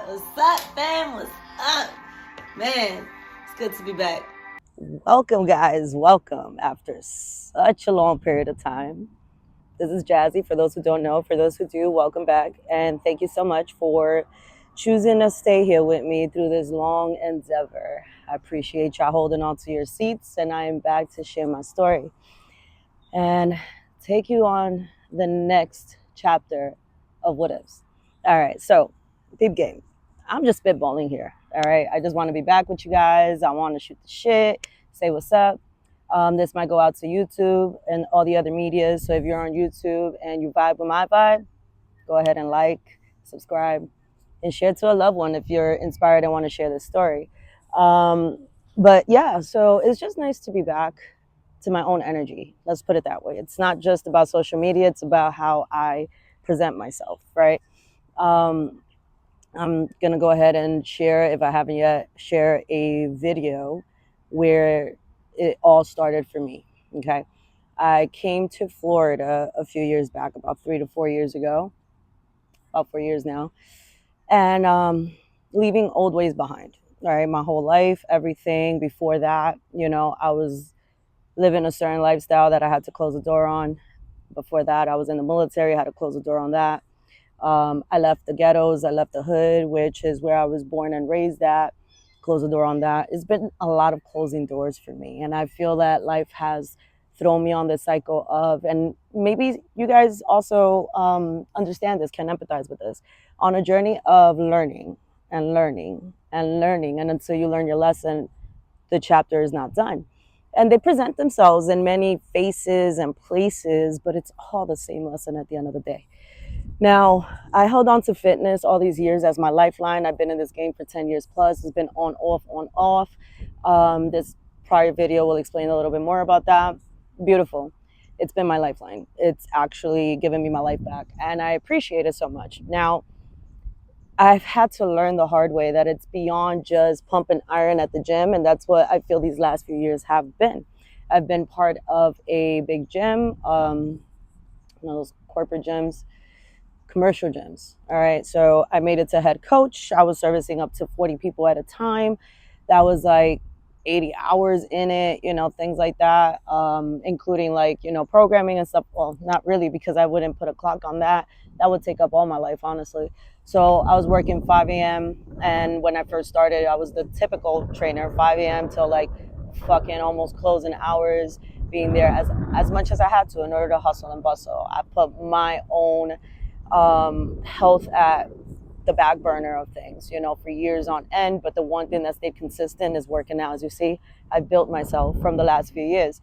What's up, fam? What's up? Man, it's good to be back. Welcome, guys. Welcome after such a long period of time. This is Jazzy. For those who don't know, for those who do, welcome back. And thank you so much for choosing to stay here with me through this long endeavor. I appreciate y'all holding on to your seats, and I am back to share my story and take you on the next chapter of what ifs. All right, so deep game. I'm just spitballing here. All right, I just want to be back with you guys. I want to shoot the shit, say what's up. This might go out to YouTube and all the other medias. So if you're on YouTube and you vibe with my vibe, go ahead and like, subscribe, and share to a loved one if you're inspired and want to share this story. But yeah, so it's just nice to be back to my own energy. Let's put it that way. It's not just about social media, it's about how I present myself, right? Um, I'm gonna go ahead and share, if I haven't yet, share a video where it all started for me. Okay. I came to Florida a few years back, about 3 to 4 years ago, about 4 years now, and leaving old ways behind. Right, my whole life, everything before that, I was living a certain lifestyle that I had to close the door on. Before that, I was in the military, I had to close the door on that. I left the ghettos, I left the hood, which is where I was born and raised at, close the door on that. It's been a lot of closing doors for me. And I feel that life has thrown me on this cycle of, and maybe you guys also understand this, can empathize with this, on a journey of learning and learning and learning. And until you learn your lesson, the chapter is not done. And they present themselves in many faces and places, but it's all the same lesson at the end of the day. Now, I held on to fitness all these years as my lifeline. I've been in this game for 10 years plus. It's been on, off, on, off. This prior video will explain a little bit more about that. Beautiful. It's been my lifeline. It's actually given me my life back, and I appreciate it so much. Now, I've had to learn the hard way that it's beyond just pumping iron at the gym, and that's what I feel these last few years have been. I've been part of a big gym, those corporate gyms, commercial gyms. All right. So I made it to head coach. I was servicing up to 40 people at a time. That was like 80 hours in it, things like that, including like, programming and stuff. Well, not really, because I wouldn't put a clock on that. That would take up all my life, honestly. So I was working 5 a.m. And when I first started, I was the typical trainer, 5 a.m. till like fucking almost closing hours, being there as much as I had to in order to hustle and bustle. I put my own health at the back burner of things, for years on end. But the one thing that stayed consistent is working out. As you see, I've built myself from the last few years.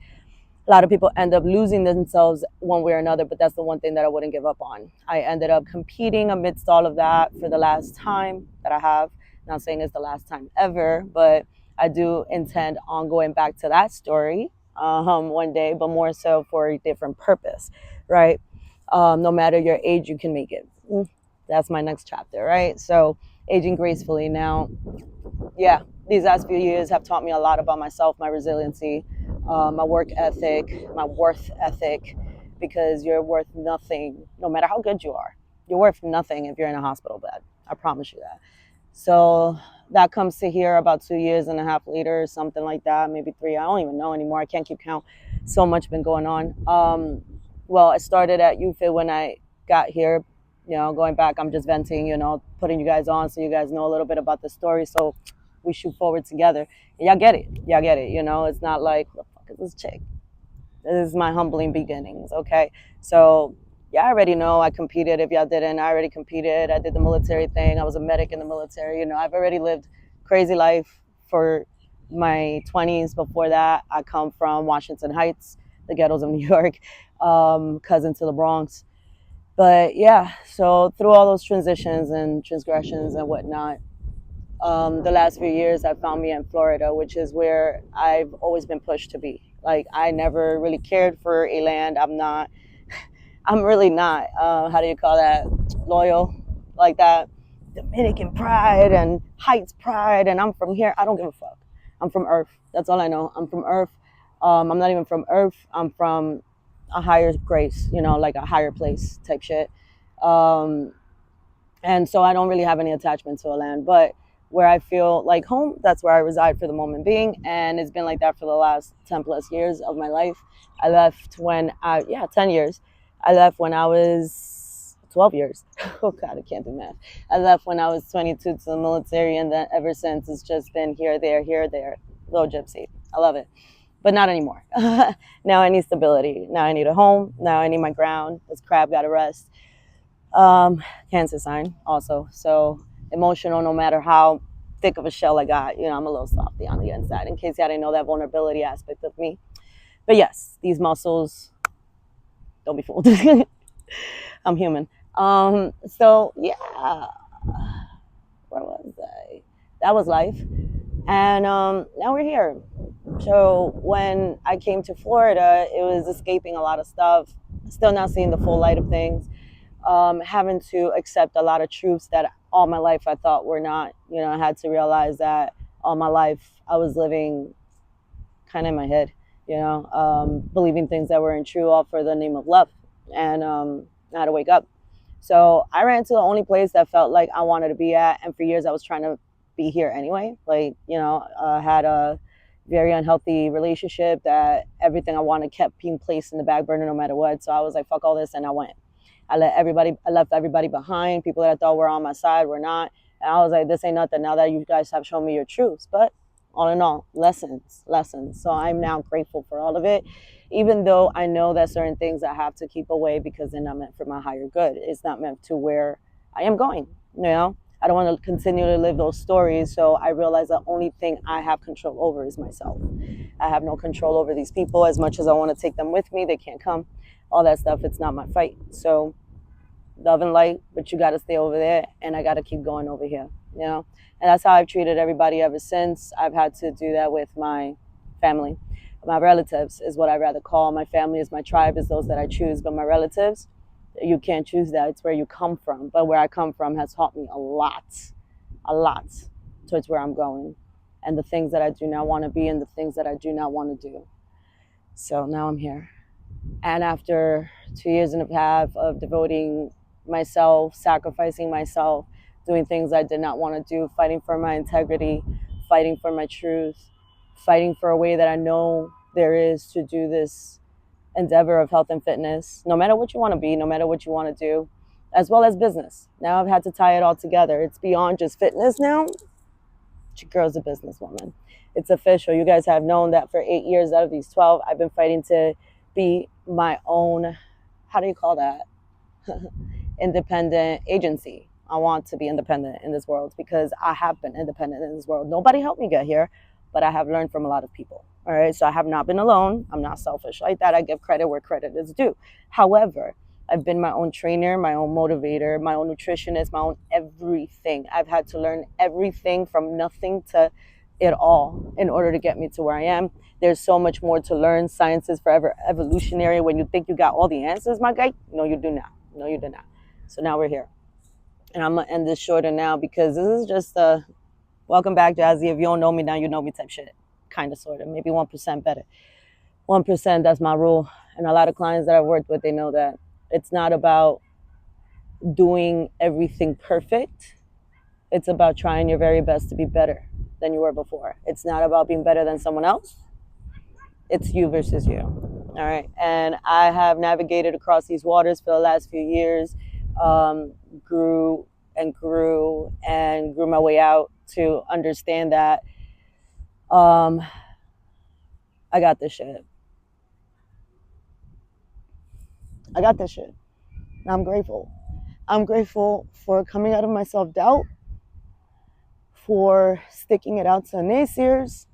A lot of people end up losing themselves one way or another, but that's the one thing that I wouldn't give up on. I ended up competing amidst all of that for the last time that I have. Not saying it's the last time ever, but I do intend on going back to that story one day, but more so for a different purpose, right? No matter your age, you can make it. That's my next chapter, right? So aging gracefully. Now, yeah, these last few years have taught me a lot about myself, my resiliency, my work ethic, my worth ethic, because you're worth nothing, no matter how good you are. You're worth nothing if you're in a hospital bed. I promise you that. So that comes to here about 2 years and a half later, something like that, maybe 3. I don't even know anymore. I can't keep count. So much been going on. Well, I started at UFIT when I got here. Going back, I'm just venting, putting you guys on so you guys know a little bit about the story. So we shoot forward together. And y'all get it. Y'all get it. It's not like, what the fuck is this chick? This is my humbling beginnings, okay? So y'all already know I competed. If y'all didn't, I already competed. I did the military thing. I was a medic in the military. I've already lived crazy life for my 20s. Before that, I come from Washington Heights, the ghettos of New York, cousin to the Bronx. But yeah, so through all those transitions and transgressions and whatnot, the last few years I found me in Florida, which is where I've always been pushed to be. Like, I never really cared for a land. I'm really not, how do you call that, loyal, like that Dominican pride and Heights pride, and I'm from here. I don't give a fuck. I'm from Earth. That's all I know. I'm from Earth. I'm not even from Earth. I'm from a higher grace, like a higher place type shit. And so I don't really have any attachment to a land. But where I feel like home, that's where I reside for the moment being. And it's been like that for the last 10 plus years of my life. I left when 10 years. I left when I was 12 years. Oh God, I can't do math. I left when I was 22 to the military. And then ever since, it's just been here, there. Little gypsy. I love it. But not anymore. Now I need stability. Now I need a home. Now I need my ground. This crab got to rest. Cancer sign also. So emotional, no matter how thick of a shell I got, I'm a little softy on the inside, in case you didn't know that vulnerability aspect of me. But yes, these muscles, don't be fooled. I'm human. So yeah, where was I? That was life. And now we're here. So when I came to Florida, it was escaping a lot of stuff, still not seeing the full light of things. Having to accept a lot of truths that all my life I thought were not. I had to realize that all my life I was living kind of in my head, believing things that weren't true, all for the name of love. And I had to wake up. So I ran to the only place that felt like I wanted to be at. And for years I was trying to be here anyway. Like, I had a very unhealthy relationship that everything I wanted kept being placed in the back burner no matter what. So I was like, fuck all this. And I went. I left everybody behind. People that I thought were on my side were not. And I was like, this ain't nothing now that you guys have shown me your truths. But all in all, lessons. So I'm now grateful for all of it, even though I know that certain things I have to keep away because they're not meant for my higher good. It's not meant to where I am going. I don't want to continue to live those stories. So I realize the only thing I have control over is myself. I have no control over these people. As much as I want to take them with me, they can't come. All that stuff, it's not my fight. So love and light, but you got to stay over there, and I got to keep going over here, and that's how I've treated everybody ever since. I've had to do that with my family. My relatives is what I rather call. My family is my tribe, is those that I choose, but my relatives, you can't choose that. It's where you come from. But where I come from has taught me a lot towards where I'm going, and the things that I do not want to be and the things that I do not want to do. So now I'm here. And after 2 years and a half of devoting myself, sacrificing myself, doing things I did not want to do, fighting for my integrity, fighting for my truth, fighting for a way that I know there is to do this endeavor of health and fitness, no matter what you want to be, no matter what you want to do, as well as business. Now I've had to tie it all together. It's beyond just fitness now. Your girl's a businesswoman. It's official. You guys have known that for 8 years out of these 12, I've been fighting to be my own, how do you call that? Independent agency. I want to be independent in this world because I have been independent in this world. Nobody helped me get here, but I have learned from a lot of people. All right. So I have not been alone. I'm not selfish like that. I give credit where credit is due. However, I've been my own trainer, my own motivator, my own nutritionist, my own everything. I've had to learn everything from nothing to it all in order to get me to where I am. There's so much more to learn. Science is forever evolutionary. When you think you got all the answers, my guy, no, you do not. No, you do not. So now we're here. And I'm going to end this shorter now because this is just a welcome back, Jazzy. If you don't know me now, you know me type shit. Kind of, sort of. Maybe 1% better. 1%, that's my rule. And a lot of clients that I've worked with, they know that. It's not about doing everything perfect. It's about trying your very best to be better than you were before. It's not about being better than someone else. It's you versus you. All right. And I have navigated across these waters for the last few years, grew my way out to understand that I got this shit. I'm grateful. I'm grateful for coming out of my self-doubt, for sticking it out to naysayers.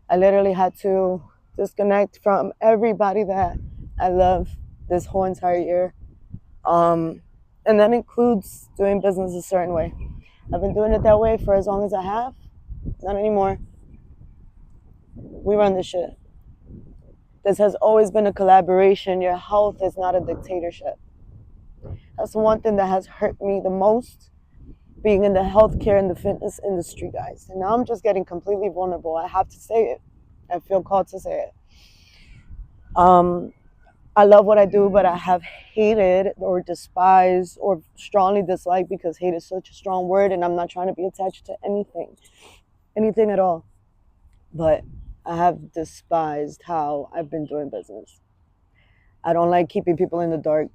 I literally had to disconnect from everybody that I love this whole entire year. And that includes doing business a certain way. I've been doing it that way for as long as I have. Not anymore. We run this shit. This has always been a collaboration. Your health is not a dictatorship. That's the one thing that has hurt me the most, being in the healthcare and the fitness industry, guys. And now I'm just getting completely vulnerable. I have to say it. I feel called to say it. I love what I do, but I have hated or despised or strongly disliked, because hate is such a strong word, and I'm not trying to be attached to anything at all. But I have despised how I've been doing business. I don't like keeping people in the dark.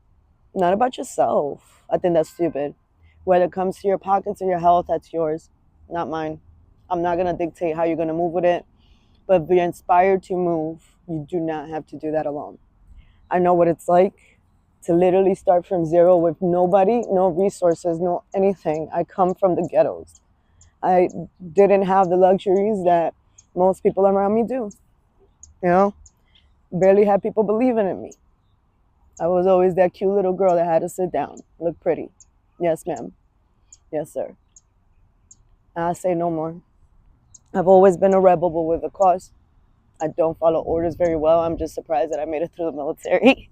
Not about yourself. I think that's stupid. Whether it comes to your pockets or your health, that's yours, not mine. I'm not going to dictate how you're going to move with it. But if you're inspired to move, you do not have to do that alone. I know what it's like to literally start from zero with nobody, no resources, no anything. I come from the ghettos. I didn't have the luxuries that most people around me do. You know, barely had people believing in me. I was always that cute little girl that had to sit down, look pretty. Yes, ma'am. Yes, sir. I say no more. I've always been a rebel, but with a cause. I don't follow orders very well. I'm just surprised that I made it through the military.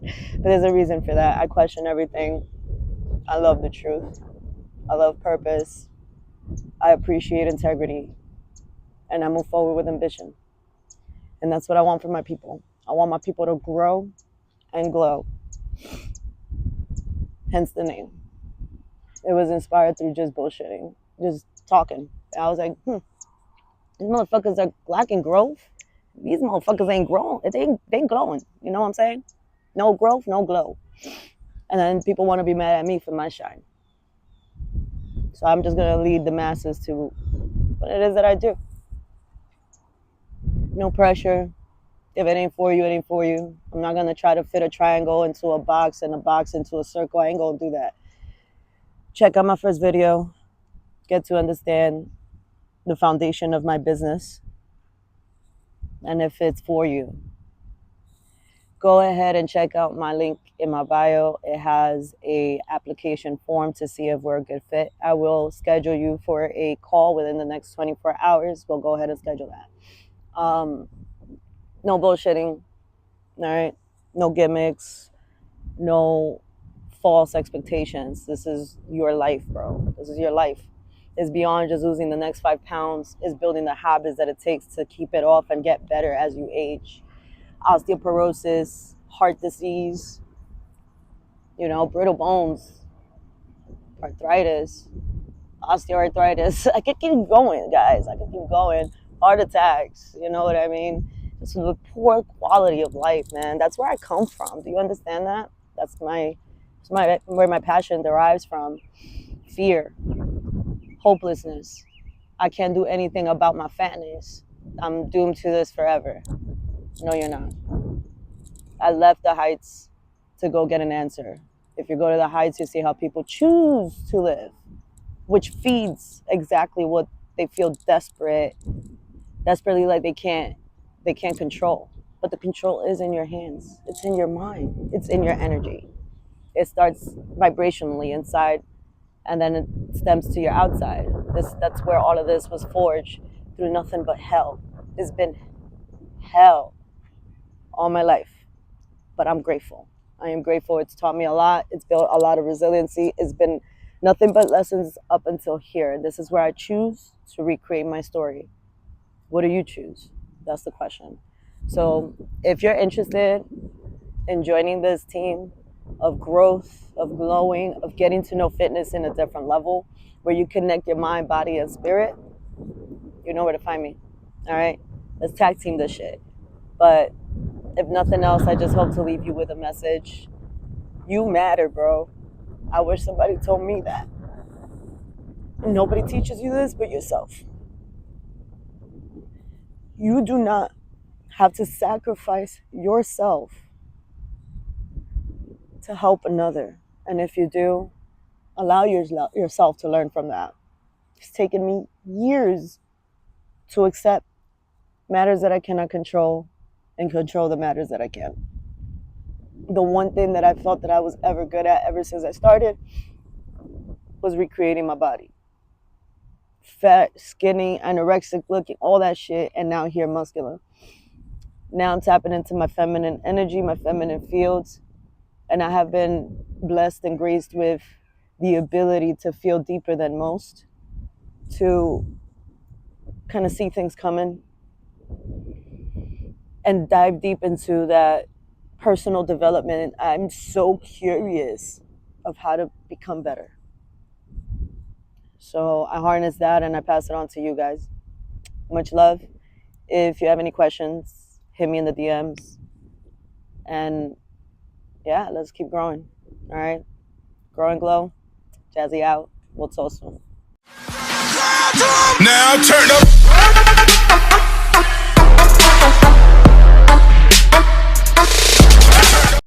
But there's a reason for that. I question everything. I love the truth. I love purpose. I appreciate integrity. And I move forward with ambition. And that's what I want for my people. I want my people to grow and glow. Hence the name. It was inspired through just bullshitting, just talking. I was like, these motherfuckers are lacking growth. These motherfuckers ain't growing. They ain't glowing. You know what I'm saying? No growth, no glow. And then people want to be mad at me for my shine. So I'm just going to lead the masses to what it is that I do. No pressure. If it ain't for you, it ain't for you. I'm not going to try to fit a triangle into a box and a box into a circle. I ain't going to do that. Check out my first video. Get to understand the foundation of my business. And if it's for you, go ahead and check out my link in my bio. It has a application form to see if we're a good fit. I will schedule you for a call within the next 24 hours. We'll go ahead and schedule that. No bullshitting, all right? No gimmicks, no false expectations. This is your life, bro. This is your life. It's beyond just losing the next 5 pounds. It's building the habits that it takes to keep it off and get better as you age. Osteoporosis, heart disease, brittle bones, arthritis, osteoarthritis. I could keep going, guys. I could keep going. Heart attacks, you know what I mean? Just the poor quality of life, man. That's where I come from. Do you understand that? That's where my passion derives from. Fear, hopelessness. I can't do anything about my fatness. I'm doomed to this forever. No, you're not. I left the heights to go get an answer. If you go to the heights, you see how people choose to live, which feeds exactly what they feel desperately like they can't control. But the control is in your hands. It's in your mind. It's in your energy. It starts vibrationally inside, and then it stems to your outside. That's where all of this was forged through nothing but hell. It's been hell all my life, but I'm grateful. I am grateful. It's taught me a lot. It's built a lot of resiliency. It's been nothing but lessons up until here. This is where I choose to recreate my story. What do you choose? That's the question. So if you're interested in joining this team of growth, of glowing, of getting to know fitness in a different level, where you connect your mind, body, and spirit, you know where to find me. All right? Let's tag team this shit. But if nothing else, I just hope to leave you with a message. You matter, bro. I wish somebody told me that. Nobody teaches you this but yourself. You do not have to sacrifice yourself to help another. And if you do, allow yourself to learn from that. It's taken me years to accept matters that I cannot control and control the matters that I can. The one thing that I felt that I was ever good at ever since I started was recreating my body. Fat, skinny, anorexic looking, all that shit, and now here muscular. Now I'm tapping into my feminine energy, my feminine fields, and I have been blessed and graced with the ability to feel deeper than most, to kind of see things coming and dive deep into that personal development. I'm so curious of how to become better. So I harness that and I pass it on to you guys. Much love. If you have any questions, hit me in the DMs. And yeah, let's keep growing. All right. Grow and glow. Jazzy out. We'll talk soon. Now turn up.